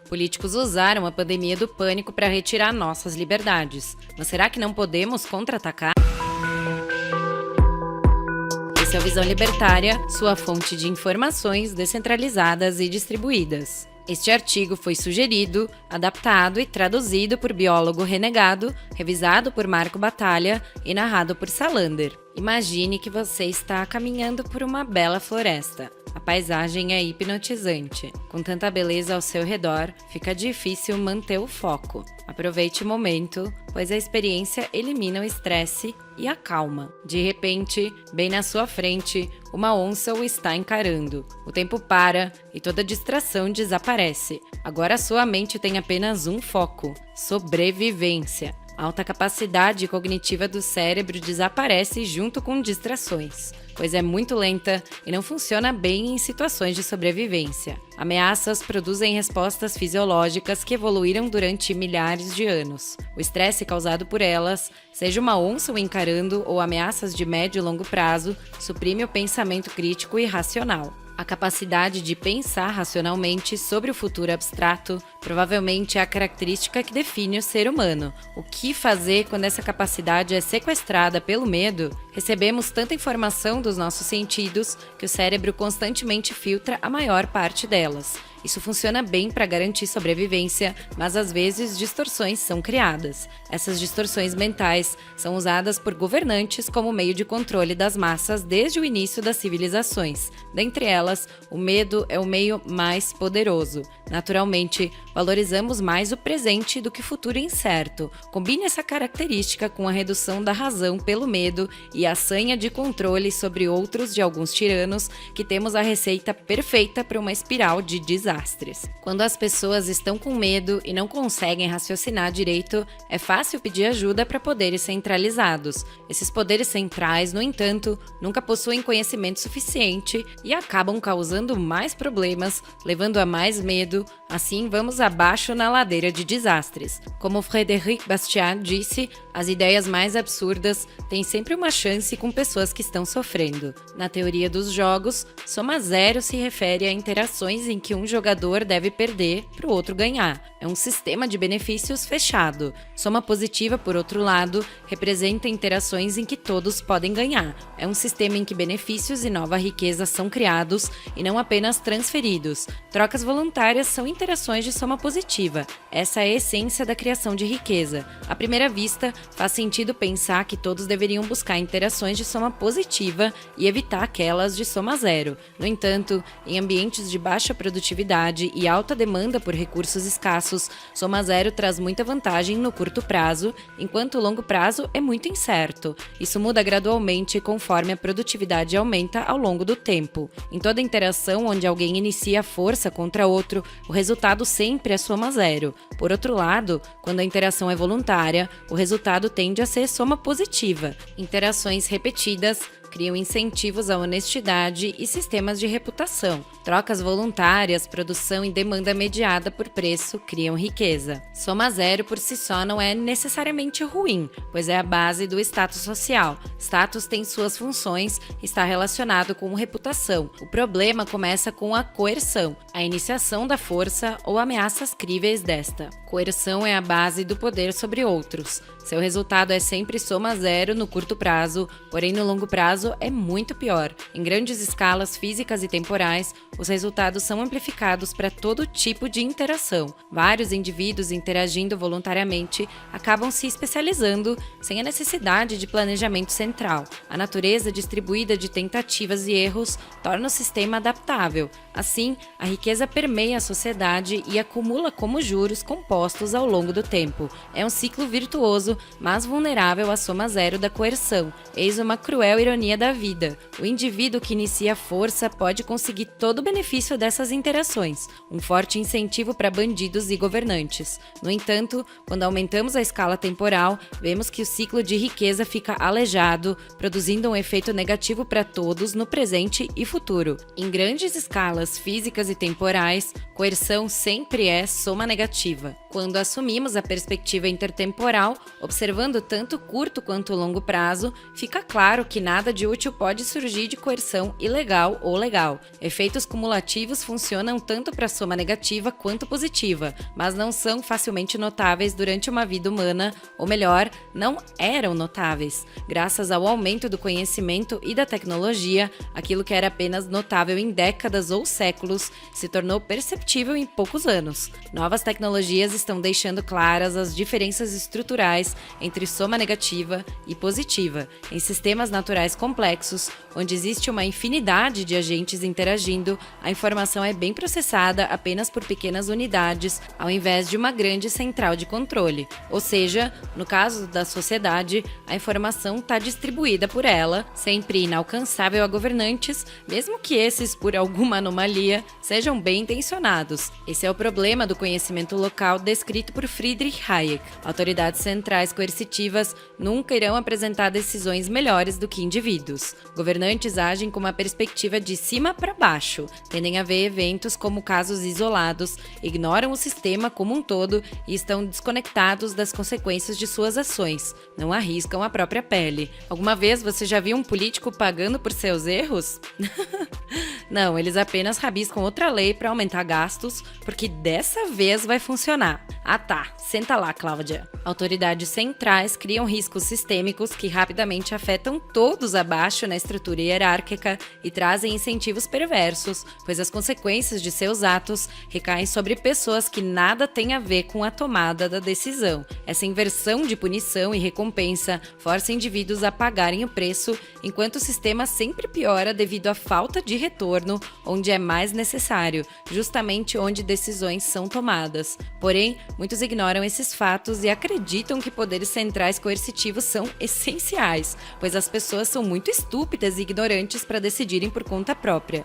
Políticos usaram a pandemia do pânico para retirar nossas liberdades. Mas será que não podemos contra-atacar? Esse é o Visão Libertária, sua fonte de informações descentralizadas e distribuídas. Este artigo foi sugerido, adaptado e traduzido por biólogo renegado, revisado por Marco Batalha e narrado por Salander. Imagine que você está caminhando por uma bela floresta. A paisagem é hipnotizante. Com tanta beleza ao seu redor, fica difícil manter o foco. Aproveite o momento, pois a experiência elimina o estresse e acalma. De repente, bem na sua frente, uma onça o está encarando. O tempo para e toda distração desaparece. Agora sua mente tem apenas um foco: sobrevivência. A alta capacidade cognitiva do cérebro desaparece junto com distrações, pois é muito lenta e não funciona bem em situações de sobrevivência. Ameaças produzem respostas fisiológicas que evoluíram durante milhares de anos. O estresse causado por elas, seja uma onça o encarando ou ameaças de médio e longo prazo, suprime o pensamento crítico e racional. A capacidade de pensar racionalmente sobre o futuro abstrato provavelmente é a característica que define o ser humano. O que fazer quando essa capacidade é sequestrada pelo medo? Recebemos tanta informação dos nossos sentidos que o cérebro constantemente filtra a maior parte delas. Isso funciona bem para garantir sobrevivência, mas às vezes distorções são criadas. Essas distorções mentais são usadas por governantes como meio de controle das massas desde o início das civilizações. Dentre elas, o medo é o meio mais poderoso. Naturalmente, valorizamos mais o presente do que o futuro incerto. Combine essa característica com a redução da razão pelo medo e a sanha de controle sobre outros de alguns tiranos, que temos a receita perfeita para uma espiral de desastres. Quando as pessoas estão com medo e não conseguem raciocinar direito, é fácil pedir ajuda para poderes centralizados. Esses poderes centrais, no entanto, nunca possuem conhecimento suficiente e acabam causando mais problemas, levando a mais medo. Assim, vamos abaixo na ladeira de desastres. Como Frédéric Bastiat disse, as ideias mais absurdas têm sempre uma chance com pessoas que estão sofrendo. Na teoria dos jogos, soma zero se refere a interações em que um jogador deve perder para o outro ganhar. É um sistema de benefícios fechado. Soma positiva, por outro lado, representa interações em que todos podem ganhar. É um sistema em que benefícios e nova riqueza são criados e não apenas transferidos. Trocas voluntárias são interações de soma positiva. Essa é a essência da criação de riqueza. À primeira vista, faz sentido pensar que todos deveriam buscar interações de soma positiva e evitar aquelas de soma zero. No entanto, em ambientes de baixa produtividade e alta demanda por recursos escassos, soma zero traz muita vantagem no curto prazo, enquanto o longo prazo é muito incerto. Isso muda gradualmente conforme a produtividade aumenta ao longo do tempo. Em toda interação onde alguém inicia força contra outro, o resultado sempre é soma zero. Por outro lado, quando a interação é voluntária, o resultado tende a ser soma positiva. Interações repetidas criam incentivos à honestidade e sistemas de reputação. Trocas voluntárias, produção e demanda mediada por preço criam riqueza. Soma zero por si só não é necessariamente ruim, pois é a base do status social. Status tem suas funções e está relacionado com reputação. O problema começa com a coerção, a iniciação da força ou ameaças críveis desta. Coerção é a base do poder sobre outros. Seu resultado é sempre soma zero no curto prazo, porém no longo prazo é muito pior. Em grandes escalas físicas e temporais, os resultados são amplificados para todo tipo de interação. Vários indivíduos interagindo voluntariamente acabam se especializando sem a necessidade de planejamento central. A natureza distribuída de tentativas e erros torna o sistema adaptável. Assim, a riqueza permeia a sociedade e acumula como juros compostos ao longo do tempo. É um ciclo virtuoso, mas vulnerável à soma zero da coerção. Eis uma cruel ironia da vida. O indivíduo que inicia a força pode conseguir todo o benefício dessas interações, um forte incentivo para bandidos e governantes. No entanto, quando aumentamos a escala temporal, vemos que o ciclo de riqueza fica aleijado, produzindo um efeito negativo para todos no presente e futuro. Em grandes escalas físicas e temporais, coerção sempre é soma negativa. Quando assumimos a perspectiva intertemporal, observando tanto o curto quanto o longo prazo, fica claro que nada de útil pode surgir de coerção ilegal ou legal. Efeitos cumulativos funcionam tanto para a soma negativa quanto positiva, mas não são facilmente notáveis durante uma vida humana, ou melhor, não eram notáveis. Graças ao aumento do conhecimento e da tecnologia, aquilo que era apenas notável em décadas ou séculos se tornou perceptível em poucos anos. Novas tecnologias estão deixando claras as diferenças estruturais entre soma negativa e positiva. Em sistemas naturais complexos, onde existe uma infinidade de agentes interagindo, a informação é bem processada apenas por pequenas unidades, ao invés de uma grande central de controle. Ou seja, no caso da sociedade, a informação está distribuída por ela, sempre inalcançável a governantes, mesmo que esses, por alguma anomalia, sejam bem intencionados. Esse é o problema do conhecimento local descrito por Friedrich Hayek. Autoridades centrais coercitivas nunca irão apresentar decisões melhores do que indivíduos. Governantes agem com uma perspectiva de cima para baixo, tendem a ver eventos como casos isolados, ignoram o sistema como um todo e estão desconectados das consequências de suas ações, não arriscam a própria pele. Alguma vez você já viu um político pagando por seus erros? Não, eles apenas rabiscam outra lei para aumentar gastos, porque dessa vez vai funcionar. Ah tá, senta lá, Cláudia. Autoridades centrais criam riscos sistêmicos que rapidamente afetam todos abaixo na estrutura hierárquica e trazem incentivos perversos, pois as consequências de seus atos recaem sobre pessoas que nada têm a ver com a tomada da decisão. Essa inversão de punição e recompensa força indivíduos a pagarem o preço, enquanto o sistema sempre piora devido à falta de retorno onde é mais necessário, justamente onde decisões são tomadas. Porém, muitos ignoram esses fatos e acreditam que poderes centrais coercitivos são essenciais, pois as pessoas são muito estúpidas e ignorantes para decidirem por conta própria.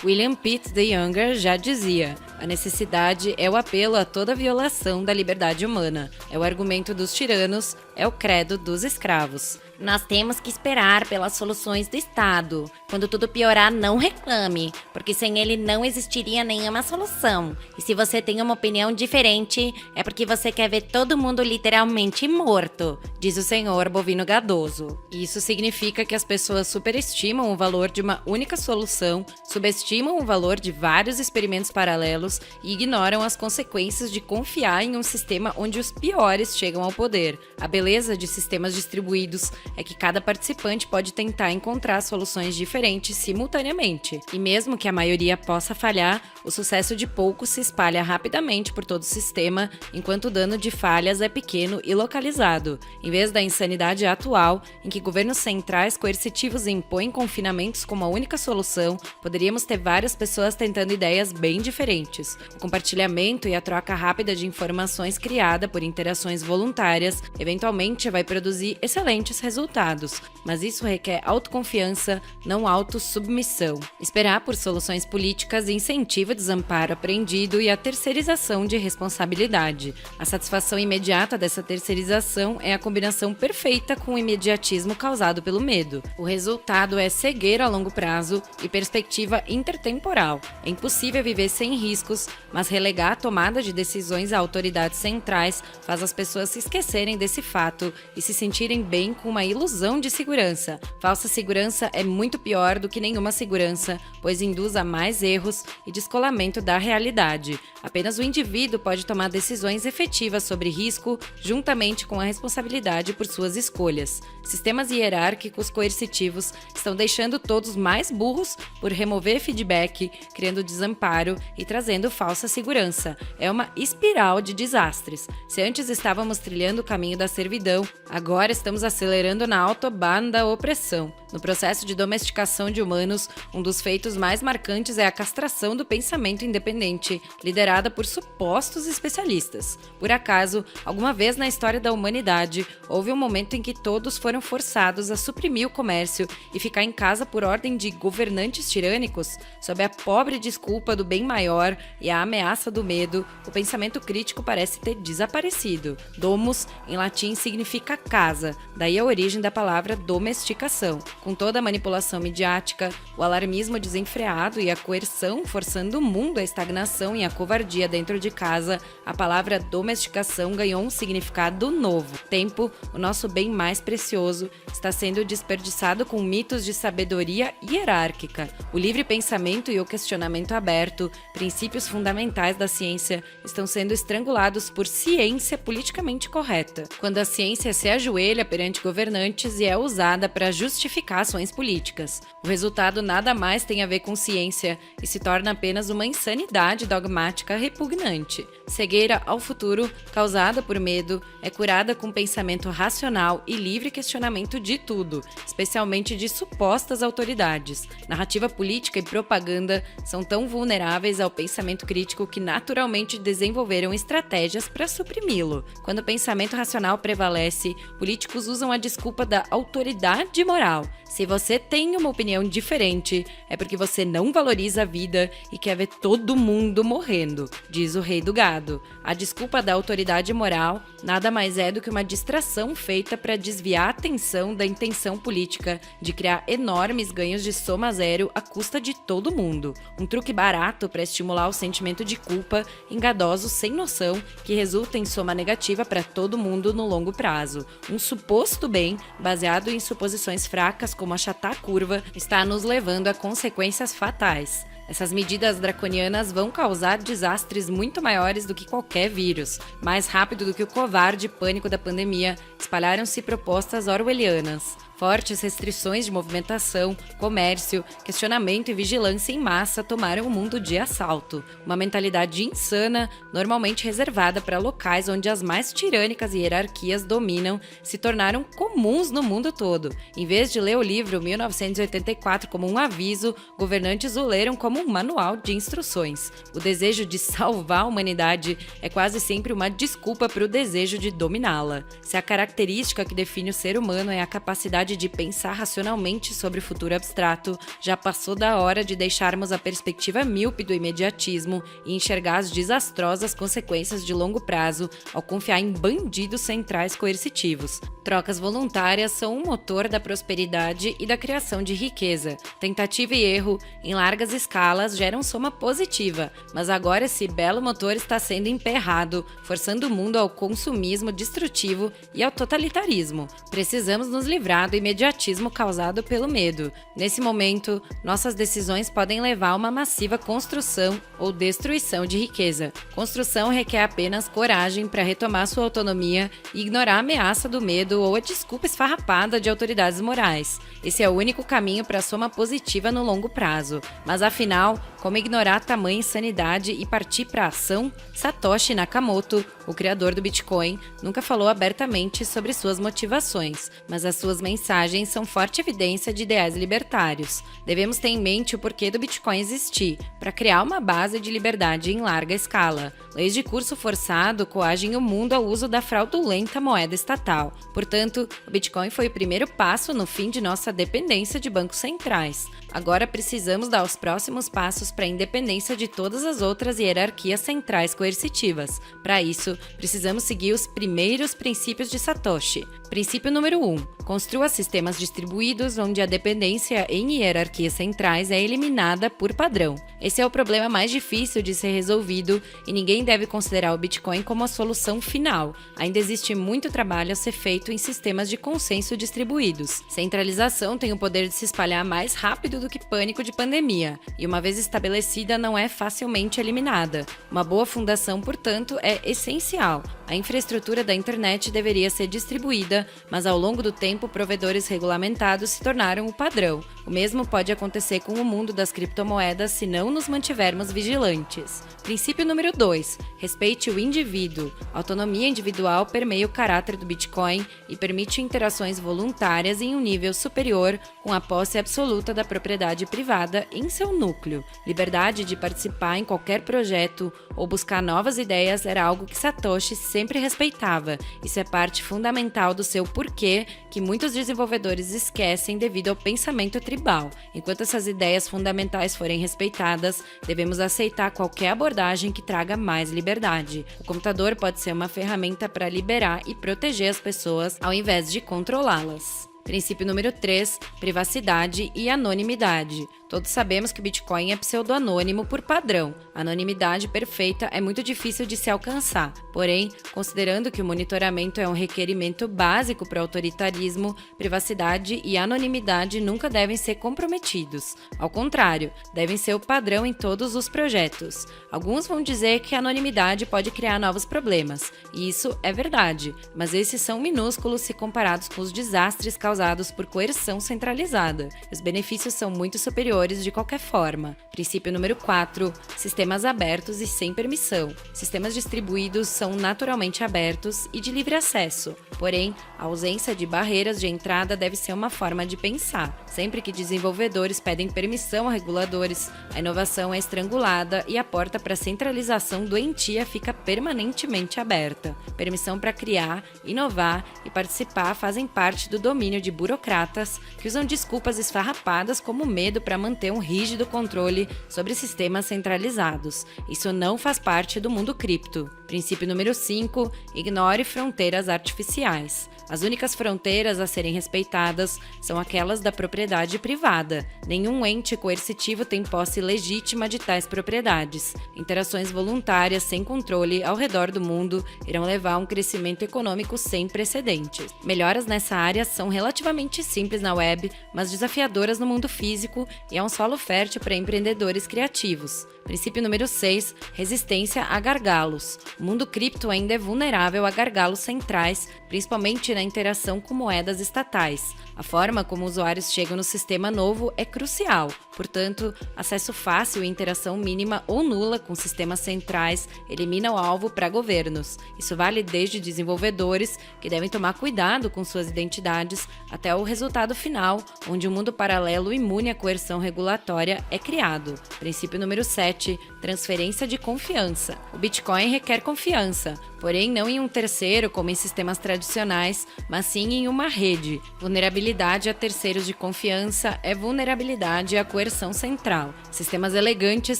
William Pitt the Younger já dizia: a necessidade é o apelo a toda violação da liberdade humana, é o argumento dos tiranos, é o credo dos escravos. Nós temos que esperar pelas soluções do Estado. Quando tudo piorar, não reclame, porque sem ele não existiria nenhuma solução. E se você tem uma opinião diferente, é porque você quer ver todo mundo literalmente morto, diz o senhor Bovino Gadoso. Isso significa que as pessoas superestimam o valor de uma única solução, subestimam o valor de vários experimentos paralelos e ignoram as consequências de confiar em um sistema onde os piores chegam ao poder. A beleza de sistemas distribuídos é que cada participante pode tentar encontrar soluções diferentes simultaneamente. E mesmo que a maioria possa falhar, o sucesso de poucos se espalha rapidamente por todo o sistema, enquanto o dano de falhas é pequeno e localizado. Em vez da insanidade atual, em que governos centrais coercitivos impõem confinamentos como a única solução, poderíamos ter várias pessoas tentando ideias bem diferentes. O compartilhamento e a troca rápida de informações criada por interações voluntárias eventualmente vai produzir excelentes resultados, mas isso requer autoconfiança, não autossubmissão. Esperar por soluções políticas incentiva o desamparo aprendido e a terceirização de responsabilidade. A satisfação imediata dessa terceirização é a combinação perfeita com o imediatismo causado pelo medo. O resultado é cegueira a longo prazo e perspectiva intertemporal. É impossível viver sem riscos, mas relegar a tomada de decisões a autoridades centrais faz as pessoas se esquecerem desse fato e se sentirem bem com uma ilusão de segurança. Falsa segurança é muito pior do que nenhuma segurança, pois induz a mais erros e descolamento da realidade. Apenas o indivíduo pode tomar decisões efetivas sobre risco, juntamente com a responsabilidade por suas escolhas. Sistemas hierárquicos coercitivos estão deixando todos mais burros por remover feedback, criando desamparo e trazendo falsa segurança. É uma espiral de desastres. Se antes estávamos trilhando o caminho da servidão, agora estamos acelerando na autobahn da opressão. No processo de domesticação de humanos, um dos feitos mais marcantes é a castração do pensamento independente, liderada por supostos especialistas. Por acaso, alguma vez na história da humanidade, houve um momento em que todos foram forçados a suprimir o comércio e ficar em casa por ordem de governantes tirânicos? Sob a pobre desculpa do bem maior e a ameaça do medo, o pensamento crítico parece ter desaparecido. Domus, em latim, significa casa, daí a origem origem da palavra domesticação. Com toda a manipulação midiática, o alarmismo desenfreado e a coerção forçando o mundo à estagnação e à covardia dentro de casa, a palavra domesticação ganhou um significado novo. Tempo, o nosso bem mais precioso, está sendo desperdiçado com mitos de sabedoria hierárquica. O livre pensamento e o questionamento aberto, princípios fundamentais da ciência, estão sendo estrangulados por ciência politicamente correta. Quando a ciência se ajoelha perante governantes e é usada para justificar ações políticas. O resultado nada mais tem a ver com ciência e se torna apenas uma insanidade dogmática repugnante. Cegueira ao futuro, causada por medo, é curada com pensamento racional e livre questionamento de tudo, especialmente de supostas autoridades. Narrativa política e propaganda são tão vulneráveis ao pensamento crítico que naturalmente desenvolveram estratégias para suprimi-lo. Quando o pensamento racional prevalece, políticos usam a desculpa da autoridade moral. Se você tem uma opinião diferente, é porque você não valoriza a vida e quer ver todo mundo morrendo, diz o rei do gado. A desculpa da autoridade moral nada mais é do que uma distração feita para desviar a atenção da intenção política de criar enormes ganhos de soma zero à custa de todo mundo. Um truque barato para estimular o sentimento de culpa, engadoso sem noção, que resulta em soma negativa para todo mundo no longo prazo. Um suposto bem, baseado em suposições fracas como achatar a curva, está nos levando a consequências fatais. Essas medidas draconianas vão causar desastres muito maiores do que qualquer vírus. Mais rápido do que o covarde pânico da pandemia, espalharam-se propostas orwellianas. Fortes restrições de movimentação, comércio, questionamento e vigilância em massa tomaram o mundo de assalto. Uma mentalidade insana, normalmente reservada para locais onde as mais tirânicas hierarquias dominam, se tornaram comuns no mundo todo. Em vez de ler o livro 1984 como um aviso, governantes o leram como um manual de instruções. O desejo de salvar a humanidade é quase sempre uma desculpa para o desejo de dominá-la. Se a característica que define o ser humano é a capacidade de pensar racionalmente sobre o futuro abstrato, já passou da hora de deixarmos a perspectiva míope do imediatismo e enxergar as desastrosas consequências de longo prazo ao confiar em bandidos centrais coercitivos. Trocas voluntárias são um motor da prosperidade e da criação de riqueza. Tentativa e erro, em largas escalas, geram soma positiva, mas agora esse belo motor está sendo emperrado, forçando o mundo ao consumismo destrutivo e ao totalitarismo. Precisamos nos livrar do imediatismo causado pelo medo. Nesse momento, nossas decisões podem levar a uma massiva construção ou destruição de riqueza. Construção requer apenas coragem para retomar sua autonomia e ignorar a ameaça do medo ou a desculpa esfarrapada de autoridades morais. Esse é o único caminho para a soma positiva no longo prazo. Mas afinal, como ignorar tamanha insanidade e partir para a ação? Satoshi Nakamoto, o criador do Bitcoin, nunca falou abertamente sobre suas motivações, mas as suas mensagens são forte evidência de ideais libertários. Devemos ter em mente o porquê do Bitcoin existir, para criar uma base de liberdade em larga escala. Leis de curso forçado coagem o mundo ao uso da fraudulenta moeda estatal. Portanto, o Bitcoin foi o primeiro passo no fim de nossa dependência de bancos centrais. Agora precisamos dar os próximos passos para a independência de todas as outras hierarquias centrais coercitivas. Para isso, precisamos seguir os primeiros princípios de Satoshi. Princípio número 1. Construa sistemas distribuídos onde a dependência em hierarquias centrais é eliminada por padrão. Esse é o problema mais difícil de ser resolvido e ninguém deve considerar o Bitcoin como a solução final. Ainda existe muito trabalho a ser feito em sistemas de consenso distribuídos. Centralização tem o poder de se espalhar mais rápido do que pânico de pandemia, e uma vez estabelecida não é facilmente eliminada. Uma boa fundação, portanto, é essencial. A infraestrutura da internet deveria ser distribuída, mas ao longo do tempo provedores regulamentados se tornaram o padrão. O mesmo pode acontecer com o mundo das criptomoedas se não nos mantivermos vigilantes. Princípio número 2. Respeite o indivíduo. A autonomia individual permeia o caráter do Bitcoin e permite interações voluntárias em um nível superior com a posse absoluta da propriedade privada em seu núcleo. Liberdade de participar em qualquer projeto ou buscar novas ideias era algo que Satoshi sempre respeitava. Isso é parte fundamental do seu porquê, que muitos desenvolvedores esquecem devido ao pensamento tribal. Enquanto essas ideias fundamentais forem respeitadas, devemos aceitar qualquer abordagem que traga mais liberdade. O computador pode ser uma ferramenta para liberar e proteger as pessoas, ao invés de controlá-las. Princípio número 3, privacidade e anonimidade. Todos sabemos que o Bitcoin é pseudo-anônimo por padrão. A anonimidade perfeita é muito difícil de se alcançar. Porém, considerando que o monitoramento é um requerimento básico para o autoritarismo, privacidade e anonimidade nunca devem ser comprometidos. Ao contrário, devem ser o padrão em todos os projetos. Alguns vão dizer que a anonimidade pode criar novos problemas. E isso é verdade, mas esses são minúsculos se comparados com os desastres causados por coerção centralizada. Os benefícios são muito superiores de qualquer forma. Princípio número 4, sistemas abertos e sem permissão. Sistemas distribuídos são naturalmente abertos e de livre acesso, porém, a ausência de barreiras de entrada deve ser uma forma de pensar. Sempre que desenvolvedores pedem permissão a reguladores, a inovação é estrangulada e a porta para a centralização doentia fica permanentemente aberta. Permissão para criar, inovar e participar fazem parte do domínio de burocratas que usam desculpas esfarrapadas como medo para manter um rígido controle sobre sistemas centralizados. Isso não faz parte do mundo cripto. Princípio número 5, ignore fronteiras artificiais. As únicas fronteiras a serem respeitadas são aquelas da propriedade privada. Nenhum ente coercitivo tem posse legítima de tais propriedades. Interações voluntárias sem controle ao redor do mundo irão levar a um crescimento econômico sem precedentes. Melhoras nessa área são relativamente simples na web, mas desafiadoras no mundo físico e é um solo fértil para empreendedores criativos. Princípio número 6, resistência a gargalos. O mundo cripto ainda é vulnerável a gargalos centrais, principalmente na interação com moedas estatais. A forma como usuários chegam no sistema novo é crucial, portanto, acesso fácil e interação mínima ou nula com sistemas centrais elimina o alvo para governos. Isso vale desde desenvolvedores, que devem tomar cuidado com suas identidades, até o resultado final, onde um mundo paralelo imune à coerção regulatória é criado. Princípio número 7, transferência de confiança. O Bitcoin requer confiança, porém não em um terceiro como em sistemas tradicionais, mas sim em uma rede. Vulnerabilidade a terceiros de confiança é vulnerabilidade à coerção central. Sistemas elegantes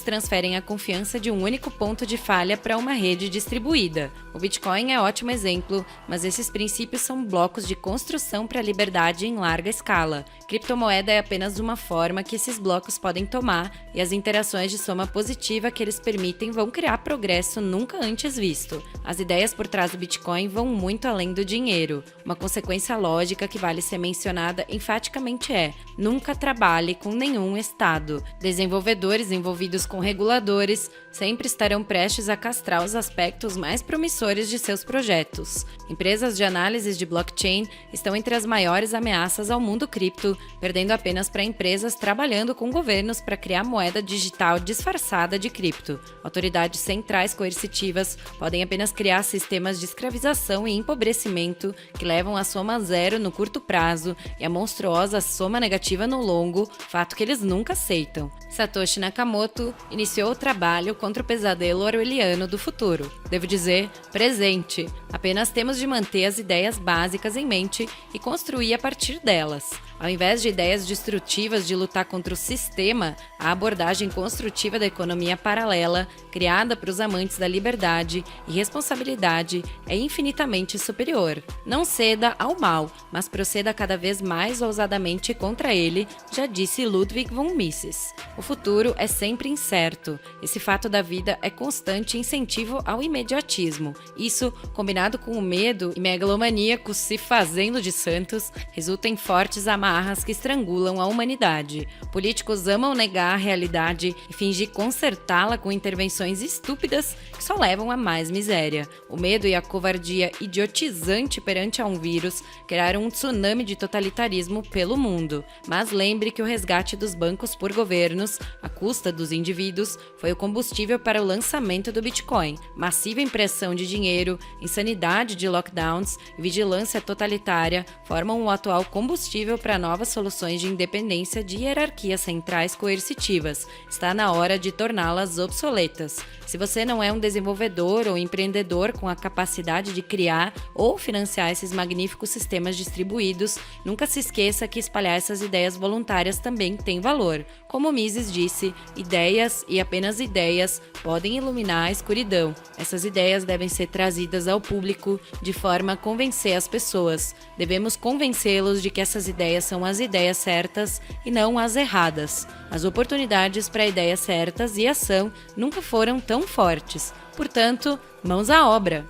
transferem a confiança de um único ponto de falha para uma rede distribuída. O Bitcoin é ótimo exemplo, mas esses princípios são blocos de construção para a liberdade em larga escala. Criptomoeda é apenas uma forma que esses blocos podem tomar, e as interações de soma positiva que eles permitem vão criar progresso nunca antes visto. As ideias por trás do Bitcoin vão muito além do dinheiro. Uma consequência lógica que vale ser mencionada enfaticamente é: nunca trabalhe com nenhum Estado. Desenvolvedores envolvidos com reguladores sempre estarão prestes a castrar os aspectos mais promissores de seus projetos. Empresas de análise de blockchain estão entre as maiores ameaças ao mundo cripto, perdendo apenas para empresas trabalhando com governos para criar moeda digital disfarçada de cripto. Autoridades centrais coercitivas podem apenas criar sistemas de escravização e empobrecimento que levam a soma zero no curto prazo e a monstruosa soma negativa no longo, fato que eles nunca aceitam. Satoshi Nakamoto iniciou o trabalho contra o pesadelo orwelliano do futuro. Devo dizer, presente. Apenas temos de manter as ideias básicas em mente e construir a partir delas. Ao invés de ideias destrutivas de lutar contra o sistema, a abordagem construtiva da economia paralela, criada para os amantes da liberdade e responsabilidade, é infinitamente superior. Não ceda ao mal, mas proceda cada vez mais ousadamente contra ele, já disse Ludwig von Mises. O futuro é sempre incerto. Esse fato da vida é constante incentivo ao imediatismo. Isso, combinado com o medo e megalomaníacos se fazendo de santos, resulta em fortes amarras que estrangulam a humanidade. Políticos amam negar a realidade e fingir consertá-la com intervenções estúpidas que só levam a mais miséria. O medo e a covardia idiotizante perante a um vírus criaram um tsunami de totalitarismo pelo mundo. Mas lembre que o resgate dos bancos por governos, à custa dos indivíduos, foi o combustível para o lançamento do Bitcoin. Massiva impressão de dinheiro, insanidade de lockdowns e vigilância totalitária formam o atual combustível para a para novas soluções de independência de hierarquias centrais coercitivas. Está na hora de torná-las obsoletas. Se você não é um desenvolvedor ou empreendedor com a capacidade de criar ou financiar esses magníficos sistemas distribuídos, nunca se esqueça que espalhar essas ideias voluntárias também tem valor. Como Mises disse, ideias e apenas ideias podem iluminar a escuridão. Essas ideias devem ser trazidas ao público de forma a convencer as pessoas. Devemos convencê-los de que essas ideias são as ideias certas e não as erradas. As oportunidades para ideias certas e ação nunca foram tão fortes. Portanto, mãos à obra!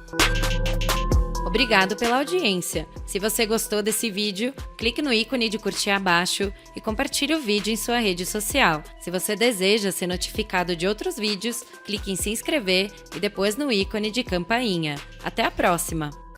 Obrigado pela audiência. Se você gostou desse vídeo, clique no ícone de curtir abaixo e compartilhe o vídeo em sua rede social. Se você deseja ser notificado de outros vídeos, clique em se inscrever e depois no ícone de campainha. Até a próxima!